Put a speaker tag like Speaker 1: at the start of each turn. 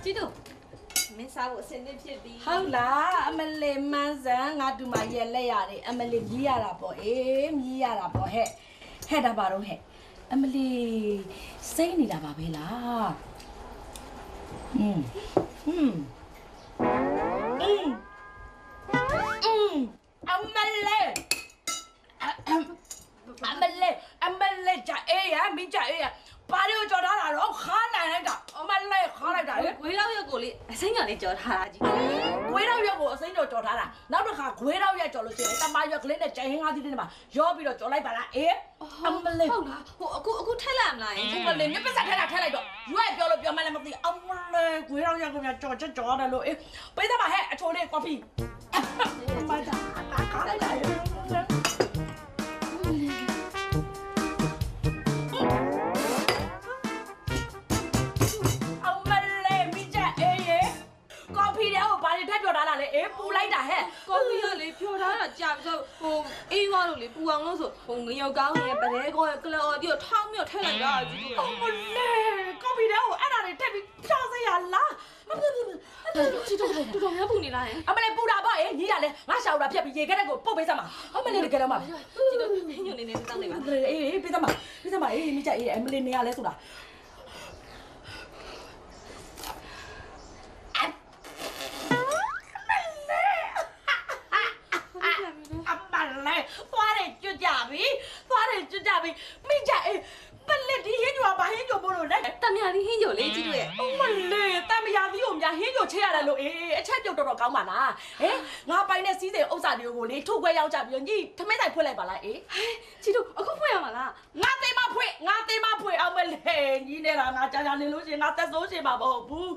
Speaker 1: ကြည့်တော့မင်းစားဖို့အစင်းနေဖြစ်ပြီ
Speaker 2: ဟုတ်လားအမလေးမန်းစံငါတူမရဲ့လက်ရတယ်အမလေးမြည်ရတာပေါ့အေးမြည်ရတာပေါ့ဟဲ့တာပါတော့ဟဲ့အမလေးစိတ်နေတာပါပဲလားအမလေးကြအေးရမိကြအေးရပါရီကိုကြော်ထားတာတော့ခါနိုင်လိုက်တာအမလေးခါလိုက်တာလေ
Speaker 1: ဝေးတော့ရက်ကိုလေအစိမ်းညာလေးကြော်ထားတာကြီး
Speaker 2: ဂွေးတော့ရက်ကိုအစိမ်းကြော်ကြော်ထားတာနောက်တစ်ခါဂွေးတော့ရက်ကြော်လို့ရှိရင်တမရွက်ကလေးနဲ့ကြိုင်ဟင်းကားသီးလေးမှာရောပြီးတော့ကြော်လိုက်ပါလားအေးအမလေး
Speaker 1: ဟုတ်လားဟိုအခုထက်လာမလား
Speaker 2: အမလေးမြပစက်ထဲလာထည့်လိုက်တော့ရွက်ပြောလို့ပြောမှလည်းမသိအမလေးဂွေးတော့ရက်ကများကြော်ချက်ကြော်ရတယ်လို့အေးပေးသမားဟဲ့အချိုလေးကော်ဖီမတာခါလိုက်တာကော်ဖီတဲ့ဟိုဘာတွေထက်ပြောထားတာလဲအေးပူလိုက်တာဟဲ့
Speaker 1: ကော်ဖီကလေဖြော်ထားတာကြာပြီဆိုဟိုအေးသွားလို့လေပူအောင်လို့ဆိုဟိုငရုတ်ကောင်းရဲ့ပရဲကောရဲ့ကလော်တီကိုထောင်းမြထည့်လိုက်တာကြီး
Speaker 2: အမလေးကော်ဖီတဲ့ဟိုအဲ့ဒါတွေထက်ပြီးဖြောစရာလား
Speaker 1: ကြည့်တော့တော်တော်များပူနေလားဟဲ့
Speaker 2: အမလေးပူတာပေါ့အေးညီးရလဲငါရှာတာဖြတ်ပြီးရေခဲတဲ့ကိုပုတ်ပေးစမ်းပါအမလေးတကယ်တော့မှာ
Speaker 1: ကြည့်တော့ဟင်းညွနေနေတောင်းနေပါ
Speaker 2: အေးပေးစမ်းပါအေးမိကြအေးအမလေးနေရလဲဆိုတာသွားတယ်ကျွတ်ကြပြီမိကြအေးပလက်ဒီဟင်းကျော်ဘာဟင်းကျော်မို့လို့လဲ
Speaker 1: တမယာဒီဟင်းညိုလေးကြည့်တော့ရဲ့
Speaker 2: အမလေးတမယာသီးကိုများဟင်းကျော်ချဲရတယ်လို့အေးအချက်ပြုတ်တော်ကောင်းပါလားဟဲ့ငါပိုင်တဲ့စီးစိမ်ဥစ္စာတွေကိုလေထုတ်ခွဲရောက်ကြပြီးညီထမင်းဆိုင်ဖွင့်လိုက်ပါလားအေး
Speaker 1: ကြည့်တော့အခုဖွင့်ရမှာလား
Speaker 2: ငါသေးမဖွင့်အမလေးညီနေတာငါကြာကြာနေလို့ရှိရင်ငါသက်ဆိုးရှင်မှာမဟုတ်ဘူး